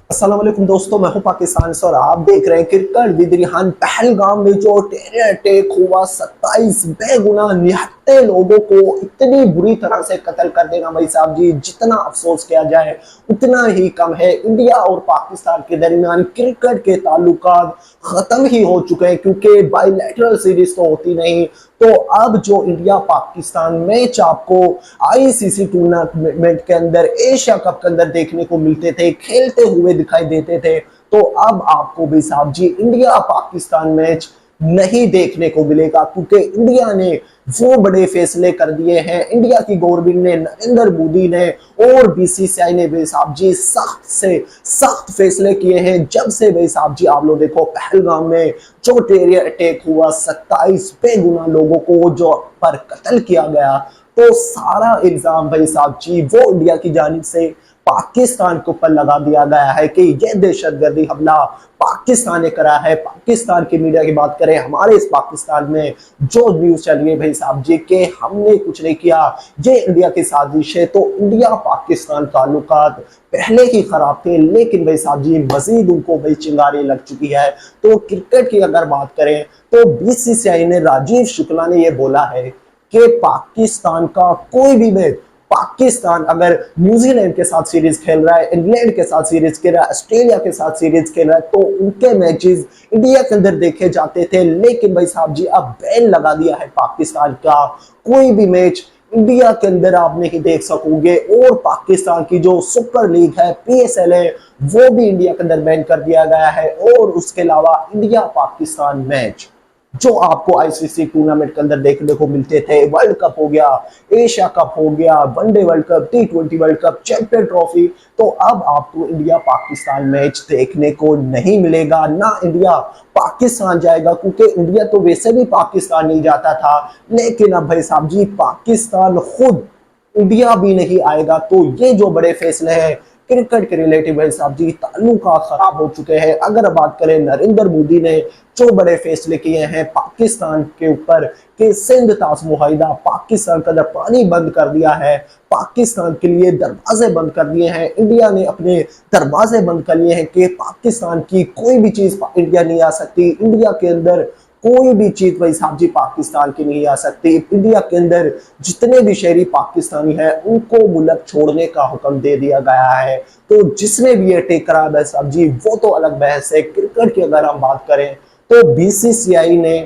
अस्सलाम वालेकुम दोस्तों, मैं हूं पाकिस्तान से और आप देख रहे हैं क्रिकेट विद रिहान। पहलगाम में जो टेरर अटैक हुआ, 27 बेगुनाह निहत्थे लोगों को इतनी बुरी तरह से कत्ल कर देना, भाई साहब जी, जितना अफसोस किया जाए उतना ही कम है। इंडिया और पाकिस्तान के दरमियान क्रिकेट के ताल्लुकात खत्म ही हो चुके हैं, क्योंकि बायलैटरल सीरीज तो होती नहीं। तो अब जो इंडिया पाकिस्तान मैच आपको आईसीसी टूर्नामेंट के अंदर, एशिया कप के अंदर देखने को मिलते थे, खेलते हुए दिखाई देते थे, तो अब आपको भी साहब जी इंडिया पाकिस्तान मैच नहीं देखने को मिलेगा, क्योंकि इंडिया ने वो बड़े फैसले कर दिए हैं। इंडिया की गवर्नमेंट ने, नरेंद्र मोदी ने और बीसीसीआई ने भी साहब जी सख्त से सख्त फैसले किए हैं। जब से भाई साहब जी आप लोग देखो, पहलगाम में जो टेरर अटैक हुआ, 27 बेगुनाह लोगों को जो पर कत्ल किया गया, तो सारा इल्जाम भाई साहब जी वो इंडिया की जानिब से पाकिस्तान के ऊपर लगा दिया गया है कि यह दहशतगर्दी हमला पाकिस्तान ने करा है। पाकिस्तान की मीडिया की बात करें, हमारे इस पाकिस्तान में जो न्यूज चल रही है भाई साहब जी के हमने कुछ नहीं किया, ये इंडिया की साजिश है। तो इंडिया पाकिस्तान ताल्लुकात पहले ही खराब थे, लेकिन भाई साहब जी मजीद उनको भाई चिंगारी लग चुकी है। तो क्रिकेट की अगर बात करें तो बीसीसीआई ने, राजीव शुक्ला ने यह बोला है कि पाकिस्तान का कोई भी मैच, पाकिस्तान अगर न्यूजीलैंड के साथ सीरीज खेल रहा है, इंग्लैंड के साथ सीरीज खेल रहा है, ऑस्ट्रेलिया के साथ सीरीज खेल रहा है, तो उनके मैचेस इंडिया के अंदर देखे जाते थे। लेकिन भाई साहब जी अब बैन लगा दिया है पाकिस्तान का, कोई भी मैच इंडिया के अंदर आप नहीं देख सकोगे। और पाकिस्तान की जो सुपर लीग है, पीएसएल है, वो भी इंडिया के अंदर बैन कर दिया गया है। और उसके अलावा इंडिया पाकिस्तान मैच जो आपको आईसीसी टूर्नामेंट के अंदर देखने को मिलते थे, वर्ल्ड कप हो गया, एशिया कप हो गया, वनडे वर्ल्ड कप, टी20 वर्ल्ड कप, चैंपियन ट्रॉफी, तो अब आपको इंडिया पाकिस्तान मैच देखने को नहीं मिलेगा। ना इंडिया पाकिस्तान जाएगा, क्योंकि इंडिया तो वैसे भी पाकिस्तान नहीं जाता था, लेकिन अब भाई साहब जी पाकिस्तान खुद इंडिया भी नहीं आएगा। तो ये जो बड़े फैसले हैं क्रिकेट के रिलेटिव भाई साहब जी, ताल्लुकात खराब हो चुके हैं। अगर बात करें नरेंद्र मोदी ने जो बड़े फैसले किए हैं पाकिस्तान के ऊपर कि सिंध तास मुआहिदा, पाकिस्तान का पानी बंद कर दिया है, पाकिस्तान के लिए दरवाजे बंद कर दिए हैं, इंडिया ने अपने दरवाजे बंद कर लिए हैं कि पाकिस्तान की कोई भी चीज इंडिया नहीं आ सकती, इंडिया के अंदर कोई भी चीज भाई साहब जी पाकिस्तान की नहीं आ सकती। इंडिया के अंदर जितने भी शहरी पाकिस्तानी हैं उनको मुल्क छोड़ने का हुक्म दे दिया गया है। तो जिसने भी अटैक करा भाई साहब जी वो तो अलग बहस है। क्रिकेट की अगर हम बात करें तो बीसीसीआई ने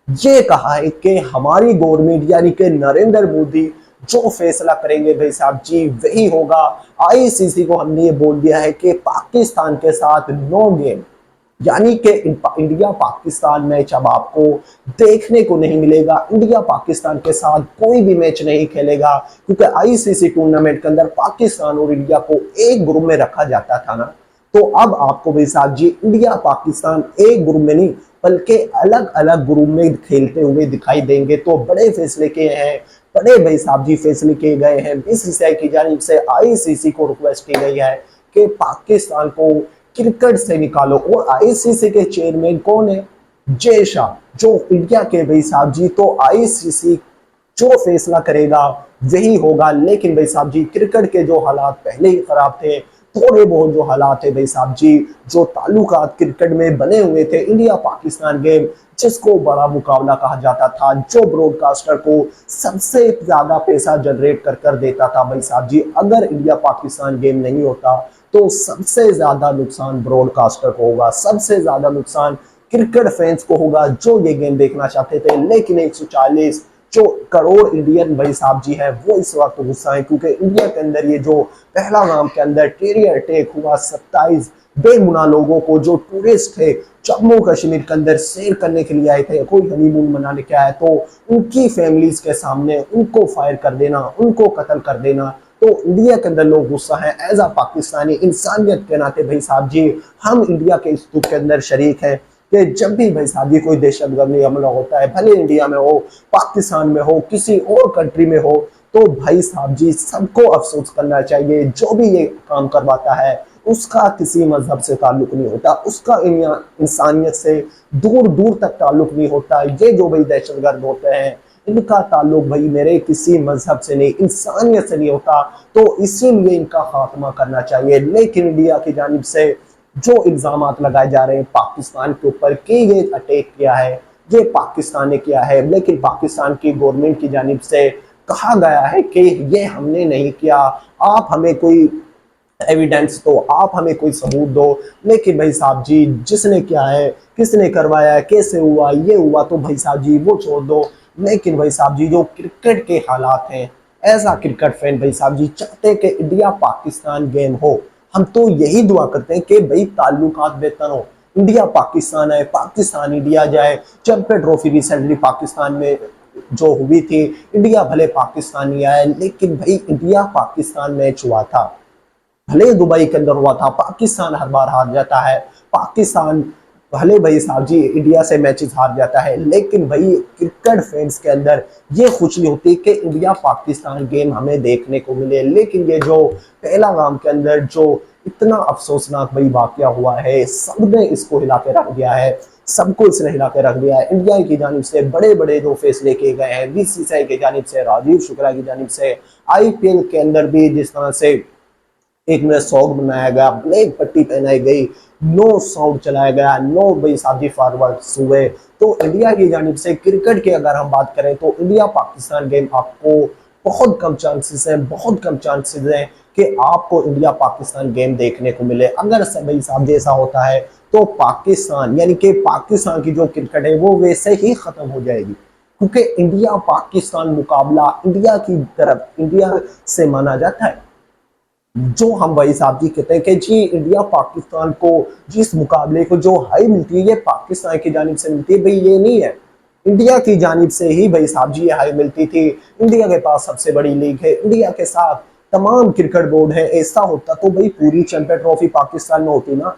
ये कहा है कि हमारी गवर्नमेंट यानी कि नरेंद्र मोदी जो फैसला करेंगे भाई साहब जी वही होगा। आईसीसी को हमने ये बोल दिया है कि पाकिस्तान के साथ नो गेम, यानी कि इंडिया पाकिस्तान मैच अब आपको देखने को नहीं मिलेगा। इंडिया पाकिस्तान के साथ कोई भी मैच नहीं खेलेगा, क्योंकि आईसीसी टूर्नामेंट के अंदर पाकिस्तान और इंडिया को एक ग्रुप में रखा जाता था ना। तो अब आपको भाई साहब जी इंडिया पाकिस्तान एक ग्रुप में नहीं बल्कि अलग अलग ग्रुप में खेलते हुए दिखाई देंगे। तो बड़े फैसले किए हैं, बड़े भाई साहब जी फैसले किए गए हैं। बीसीसीआई की जानिब से आईसीसी को रिक्वेस्ट की गई है कि पाकिस्तान को क्रिकेट से निकालो। और आईसीसी के चेयरमैन कौन है? जय शाह, जो इंडिया के भाई साहब जी। तो आईसीसी जो फैसला करेगा वही होगा। लेकिन भाई साहब जी क्रिकेट के जो हालात पहले ही खराब थे, थोड़े बहुत जो हालात है भाई साहब जी, जो ताल्लुकात क्रिकेट में बने हुए थे, इंडिया पाकिस्तान गेम जिसको बड़ा मुकाबला कहा जाता था, जो ब्रॉडकास्टर को सबसे ज्यादा पैसा जनरेट कर देता था भाई साहब जी, अगर इंडिया पाकिस्तान गेम नहीं होता तो सबसे ज्यादा नुकसान ब्रॉडकास्टर को होगा, सबसे ज्यादा नुकसान क्रिकेट फैंस को होगा जो ये गेम देखना चाहते थे। लेकिन 140 जो करोड़ इंडियन भाई साहब जी है वो इस वक्त गुस्सा है, क्योंकि इंडिया के अंदर ये जो पहलगाम के अंदर टेरर अटैक हुआ, 27 बेगुनाह लोगों को जो टूरिस्ट थे जम्मू कश्मीर के अंदर सैर करने के लिए आए थे, कोई हनीमून मनाने के आए, तो उनकी फैमिलीज के सामने उनको फायर कर देना, उनको कत्ल कर देना। तो इंडिया के अंदर लोग गुस्सा है। एज आ पाकिस्तानी इंसानियत के नाते भाई साहब जी हम इंडिया के इस दुख के अंदर शरीक है कि जब भी भाई साहब जी कोई दहशतगर्दी हमला होता है, भले इंडिया में हो, पाकिस्तान में हो, किसी और कंट्री में हो, तो भाई साहब जी सबको अफसोस करना चाहिए। जो भी ये काम करवाता है उसका किसी मजहब से ताल्लुक नहीं होता, उसका इंसानियत से दूर दूर तक ताल्लुक नहीं होता। ये जो भाई दहशतगर्द होते हैं इनका ताल्लुक भाई मेरे किसी मजहब से नहीं, इंसानियत से नहीं होता, तो इसीलिए इनका खात्मा करना चाहिए। लेकिन इंडिया की जानिब से जो इल्जाम लगाए जा रहे हैं पाकिस्तान के ऊपर कि ये अटैक किया है, ये पाकिस्तान ने किया है, लेकिन पाकिस्तान की गवर्नमेंट की जानिब से कहा गया है कि ये हमने नहीं किया, आप हमें कोई एविडेंस दो, आप हमें कोई सबूत दो। लेकिन भाई साहब जी जिसने किया है, किसने करवाया है, कैसे हुआ, ये हुआ, तो भाई साहब जी वो छोड़ दो। लेकिन भाई साहब जी जो क्रिकेट के हालात हैं, ऐसा क्रिकेट फैन भाई साहब जी चाहते हैं कि इंडिया पाकिस्तान गेम हो। हम तो यही दुआ करते हैं कि भाई ताल्लुकात बेहतर हो, इंडिया पाकिस्तान है, पाकिस्तान इंडिया जाए। चैंपियन ट्रॉफी रिसेंटली पाकिस्तान में जो हुई थी, इंडिया भले पाकिस्तान नहीं आया, लेकिन भाई इंडिया पाकिस्तान मैच हुआ था, भले दुबई के अंदर हुआ था। पाकिस्तान हर बार हार जाता है, पाकिस्तान भले भाई साहब जी इंडिया से मैचेस हार जाता है, लेकिन भाई क्रिकेट फैंस के अंदर ये खुशी होती है कि इंडिया पाकिस्तान गेम हमें देखने को मिले। लेकिन ये जो पहलगाम के अंदर जो इतना अफसोसनाक भाई वाकया हुआ है, सबने इसको हिला के रख दिया है, सबको इसने हिला के रख दिया है। इंडिया की जानिब से बड़े बड़े जो फैसले किए गए हैं, बीसीसीआई की जानिब से, राजीव शुक्ला की जानिब से, आईपीएल के अंदर भी जिस तरह से एक में सॉन्ग बनाया गया, ब्लैक पट्टी पहनाई गई, नो साउंड चलाया गया, नो भाई साहब जी फॉरवर्ड हुए। तो इंडिया की जानिब से क्रिकेट की अगर हम बात करें तो इंडिया पाकिस्तान गेम आपको बहुत कम चांसेस है, बहुत कम चांसेस है कि आपको इंडिया पाकिस्तान गेम देखने को मिले। अगर भाई साहब जैसा होता है तो पाकिस्तान यानी कि पाकिस्तान की जो क्रिकेट है वो वैसे ही खत्म हो जाएगी, क्योंकि इंडिया पाकिस्तान मुकाबला इंडिया की तरफ, इंडिया से माना जाता है। जो हम भाई साहब जी कहते हैं कि जी इंडिया पाकिस्तान को जिस मुकाबले को जो हाई मिलती है ये पाकिस्तान की जानिब से मिलती है, भाई ये नहीं है, इंडिया की जानिब से ही भाई साहब जी ये हाई मिलती थी। इंडिया के पास सबसे बड़ी लीग है, इंडिया के साथ तमाम क्रिकेट बोर्ड है। ऐसा होता तो भाई पूरी चैंपियन ट्रॉफी पाकिस्तान में होती ना,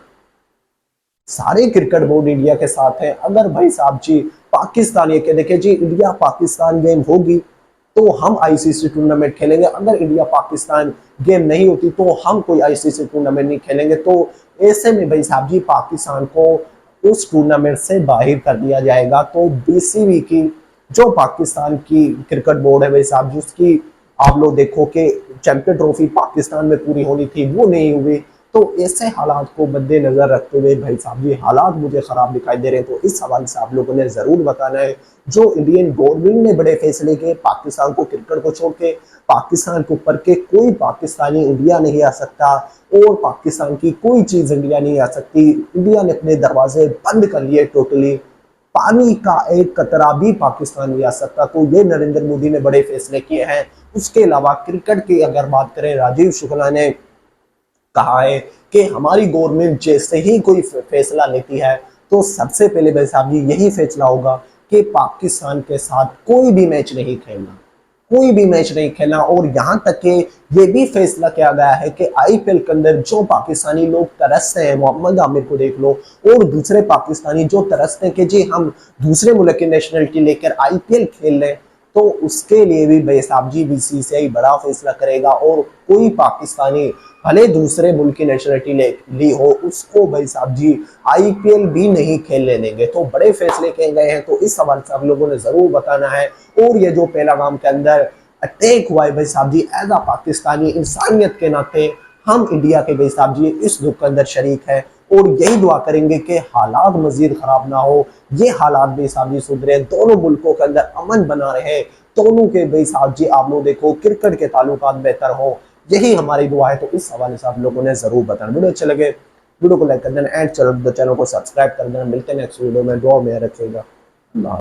सारे क्रिकेट बोर्ड इंडिया के साथ है। अगर भाई साहब जी पाकिस्तान ये कह देखे जी इंडिया पाकिस्तान गेम होगी तो हम आईसीसी टूर्नामेंट खेलेंगे, अगर इंडिया पाकिस्तान गेम नहीं होती तो हम कोई आईसीसी टूर्नामेंट नहीं खेलेंगे, तो ऐसे में भाई साहब जी पाकिस्तान को उस टूर्नामेंट से बाहर कर दिया जाएगा। तो बीसीबी की जो पाकिस्तान की क्रिकेट बोर्ड है भाई साहब जी, उसकी आप लोग देखो कि चैंपियन ट्रॉफी पाकिस्तान में पूरी होनी थी, वो नहीं हुई। तो ऐसे हालात को मद्देनजर रखते हुए भाई साहब ये हालात मुझे खराब दिखाई दे रहे हैं, तो इस हवाले से आप लोगों ने जरूर बताना है। जो इंडियन गवर्नमेंट ने बड़े फैसले किए, पाकिस्तान को क्रिकेट को छोड़ के, पाकिस्तान के ऊपर के कोई पाकिस्तानी इंडिया नहीं आ सकता और पाकिस्तान की कोई चीज इंडिया नहीं आ सकती। इंडिया ने अपने दरवाजे बंद कर लिए टोटली, पानी का एक कतरा भी पाकिस्तान नहीं आ सकता। तो ये नरेंद्र मोदी ने बड़े फैसले किए हैं। उसके अलावा क्रिकेट की अगर बात करें, राजीव शुक्ला ने कहा है कि हमारी गवर्नमेंट जैसे ही कोई फैसला लेती है तो सबसे पहले भाई साहब जी यही फैसला होगा कि पाकिस्तान के साथ कोई भी मैच नहीं खेलना, कोई भी मैच नहीं खेलना। और यहाँ तक कि ये भी फैसला किया गया है कि आईपीएल के अंदर जो पाकिस्तानी लोग तरसते हैं, मोहम्मद आमिर को देख लो और दूसरे पाकिस्तानी जो तरसते हैं कि जी हम दूसरे मुल्क की नेशनलिटी लेकर आईपीएल खेल लें, तो उसके लिए भी भाई साहब जी बीसीसीआई बड़ा फैसला करेगा और कोई पाकिस्तानी भले दूसरे मुल्क की नेशनलिटी ली हो उसको भाई साहब जी आईपीएल भी नहीं खेलने देंगे। तो बड़े फैसले किए गए हैं, तो इस सवाल से आप लोगों ने जरूर बताना है। और ये जो पहलगाम के अंदर अटैक हुआ है भाई साहब जी, एज आ पाकिस्तानी इंसानियत के नाते हम इंडिया के भाई साहब जी इस दुख के अंदर शरीक है और यही दुआ करेंगे कि हालात मजीद खराब ना हो, ये हालात भाई साहब जी सुधरे, दोनों मुल्कों के अंदर अमन बना रहे, दोनों के भाई साहब जी आप लोग देखो क्रिकेट के ताल्लुकात बेहतर हो, यही हमारी दुआ है। तो इस हवाले से आप लोगों ने जरूर बताना। वीडियो अच्छे लगे वीडियो को लाइक कर देना एंड चैनल को सब्सक्राइब कर देना। मिलते हैं नेक्स्ट वीडियो में, दुआ में रखिएगा। अल्लाह।